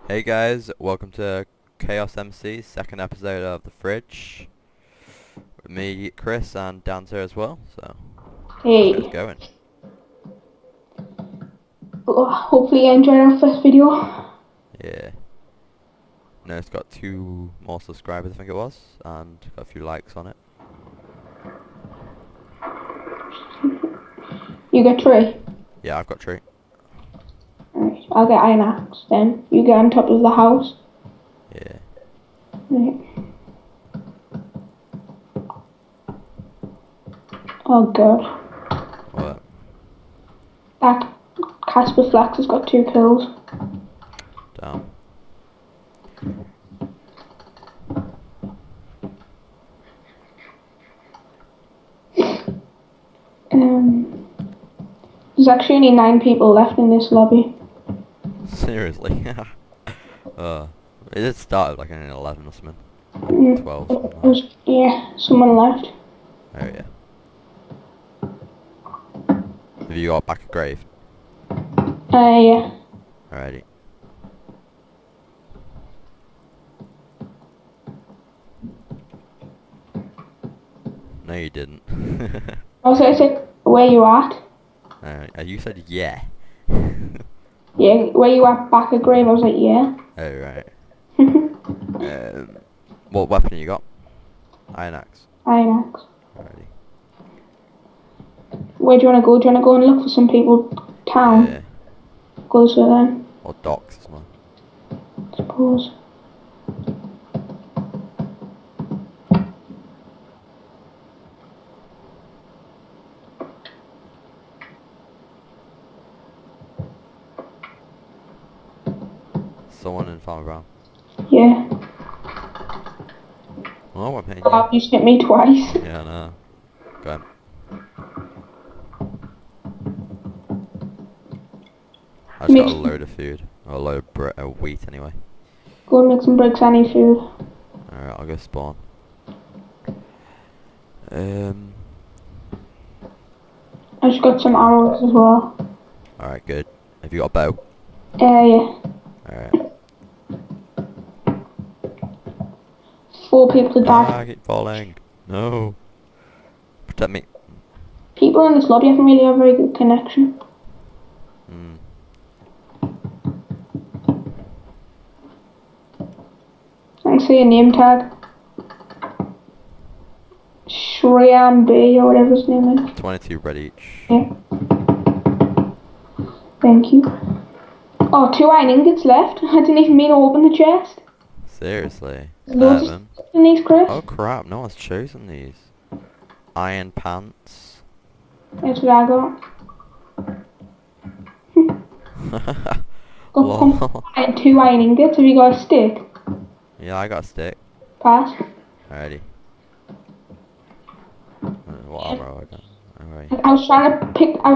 Hey guys, welcome to Chaos MC, second episode of The Fridge. With me, Chris, and Dan's here as well, so let's get us Hey, going. hopefully you enjoyed our first video. Yeah. No, it's got 2 more subscribers, I think it was, and got a few likes on it. You get three. Yeah, I've got 3. Alright, I'll get iron axe then. You get on top of the house. Yeah. Right. Oh god. What? That Casper Flax has got 2 kills. Damn. There's actually only 9 people left in this lobby. Seriously? uh, it did start like an 11 or something. Mm, 12, something like that. yeah, someone left. Oh yeah. Have you got back a grave? Yeah. Alrighty. No you didn't. Also, I said, where you at? You said yeah. Yeah, where you at back of grave? I was like, yeah. Oh right. What weapon you got? Iron axe. Iron axe. Alrighty. Where do you want to go? Do you want to go and look for some people town? Yeah. Go this way then, Or docks as well. I suppose. Someone in Farmer Brown. Yeah. Oh, I'm hitting Oh, you. you hit me twice. Yeah, no. Go on. I just got a load of food. Or a load of wheat anyway. Go and make some bricks. I need food. Alright, I'll go spawn. I just got some arrows as well. Alright, good. Have you got a bow? Yeah. Alright. 4 people to Ah, die. I keep falling. No. Protect me. People in this lobby haven't really a very good connection. Hmm. I can see a name tag. Shreyam B or whatever his name is. 22 red each. Yeah. Thank you. Oh, 2 iron ingots left. I didn't even mean to open the chest. Seriously. Loads 7. of in these, Chris. Oh crap, no one's chosen these. Iron pants. That's what I got. Got Lol. 2 iron ingots. Have you got a stick? Yeah, I got a stick. Pass. Alrighty. What armor have I got? Alright. I was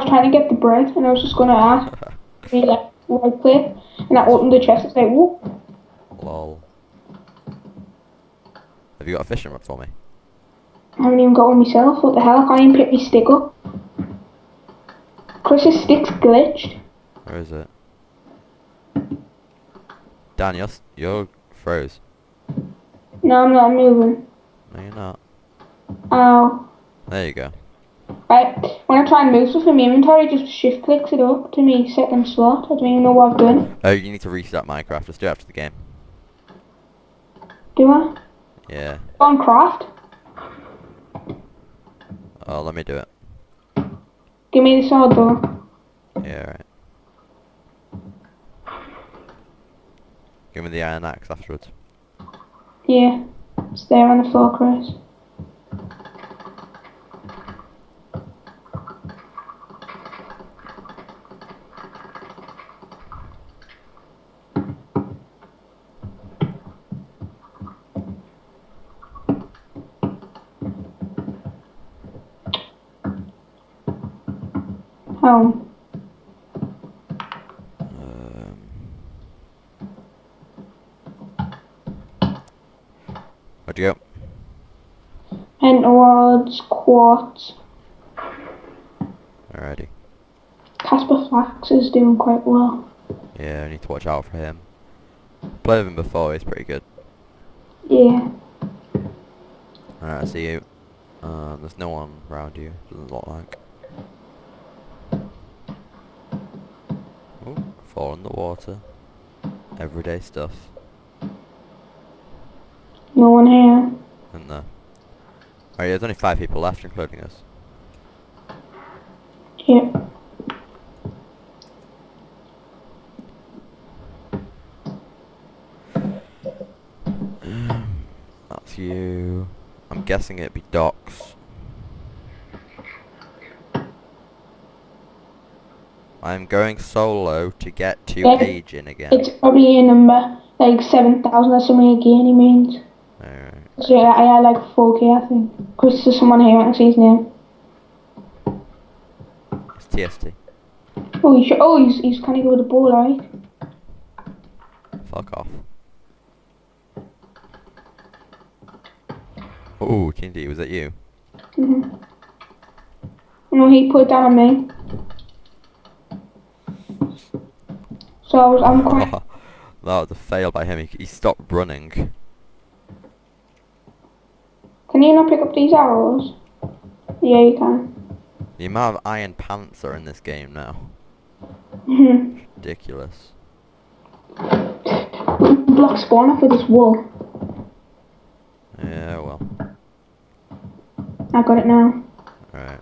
trying to get the bread, and I was just gonna ask me like right click, and I opened the chest and say, whoop. Lol. Have you got a fishing rod for me? I haven't even got one myself. What the hell? I can't even pick my stick up. Chris's stick's glitched. Where is it? Dan, you're froze. No, I'm not moving. No, you're not. Ow. There you go. Right, when I try and move stuff in my inventory, it just shift clicks it up to me second slot. I don't even know what I've done. Oh, you need to restart Minecraft. Let's do it after the game. Do I? Yeah. On craft? Oh, let me do it. Give me the sword though. Yeah, right. Give me the iron axe afterwards. Yeah, it's there on the floor, Chris. Home. Where'd you go? And towards quartz. Alrighty. Casper Flax is doing quite well. Yeah, I need to watch out for him. Played with him before, he's pretty good. Yeah. Alright, I see you. There's no one around you, doesn't look like. Oh, fall in the water. Everyday stuff. No one here. Isn't there? Alright, there's only 5 people left, including us. Yeah. That's you. I'm guessing it'd be Docs. I'm going solo to get to Yeah, Age in again. It's probably a number like 7,000 or something again, he means. Alright. So yeah, I had like 4K, I think. Chris, there's someone here, I can see his name. It's TST. Oh, he's kind of good with the ball, right? Fuck off. Oh, Kindy, was that you? No, he put it down on me. So I'm quite... That was a fail by him. He stopped running. Can you not pick up these arrows? Yeah, you can. The amount of iron pants are in this game now. Ridiculous. Block spawner for this wall. Yeah, well. I got it now. Alright.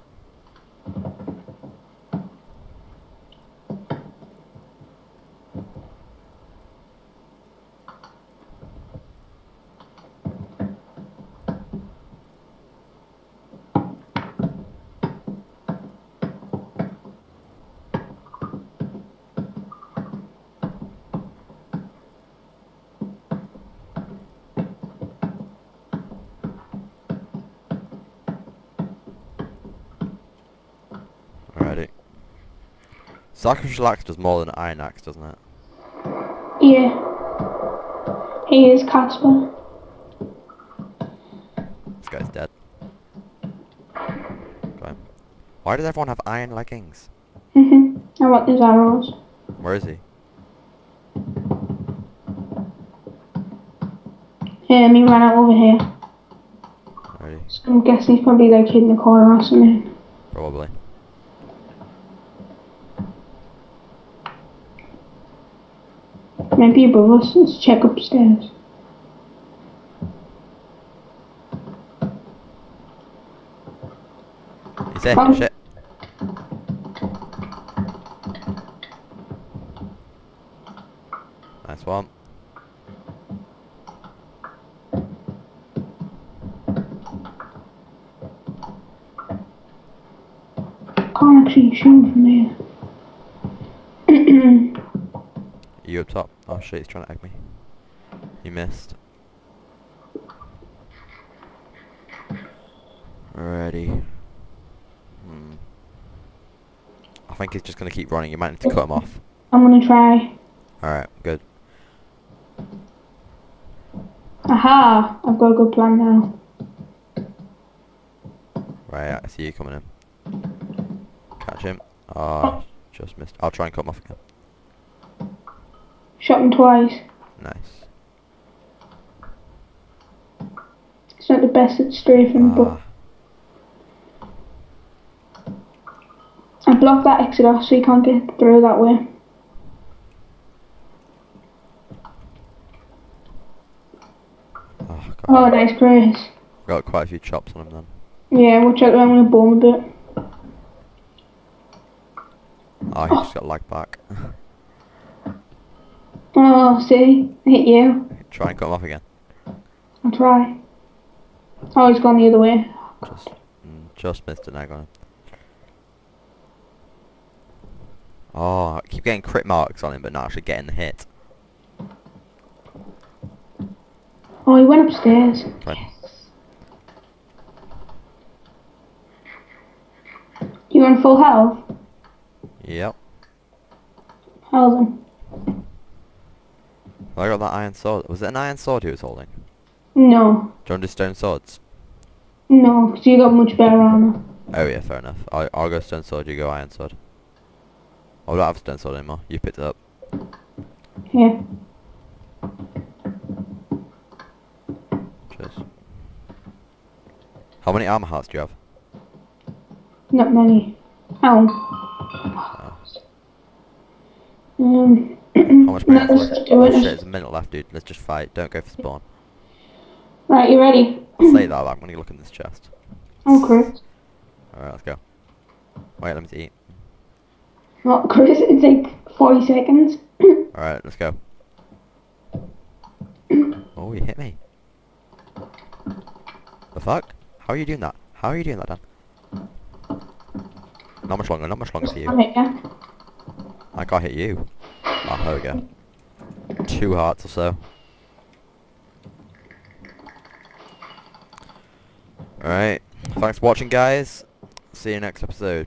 Alrighty. Sacrificial axe does more than iron axe, doesn't it? Yeah. He is Casper. This guy's dead. Okay. Why does everyone have iron leggings? I want these arrows. Where is he? He ran out over here. Alrighty. So I'm guessing he's probably like hidden in the corner or something. Probably. Maybe above us. Let's check upstairs. He's in. Oh. Shit. Nice one. Can't actually shoot him from here. Are you up top? Oh shit, he's trying to egg me. He missed. Alrighty. I think he's just gonna keep running. You might need to cut him off. I'm gonna try. Alright, good. Aha! I've got a good plan now. Right, I see you coming in. Catch him. Ah, just missed. I'll try and cut him off again. Shot him twice. Nice. It's not the best at strafing, but I blocked that exit off so you can't get through that way. Oh, God. Oh, nice, Chris. Got quite a few chops on him then. Yeah, watch out, I'm gonna bomb a bit. Oh, he just got lagged back. Oh, see? I hit you. Try and cut him off again. I'll try. Oh, he's gone the other way. Just missed an egg on him. Oh, I keep getting crit marks on him, but not actually getting the hit. Oh, he went upstairs. Right. You on full health? Yep. How's him? I got that iron sword. Was it an iron sword he was holding? No. Do you want to do stone swords? No, because you got much better armor. Oh yeah, fair enough. I'll go stone sword, you go iron sword. Oh, I don't have stone sword anymore. You picked it up. Here. How many armor hearts do you have? Not many. How? How much No, minutes let's left? do Oh it. shit, there's a minute left, dude. Let's just fight. Don't go for spawn. Right, you ready? I'll say that, but I'm gonna look in this chest. Oh, Chris. Alright, let's go. Wait, let me eat. What, Chris? It's like 40 seconds. Alright, let's go. Oh, you hit me. The fuck? How are you doing that? How are you doing that, Dan? Not much longer for you. I'm here. I can't hit you. Oh, there we go. 2 hearts or so. Alright. Thanks for watching, guys. See you next episode.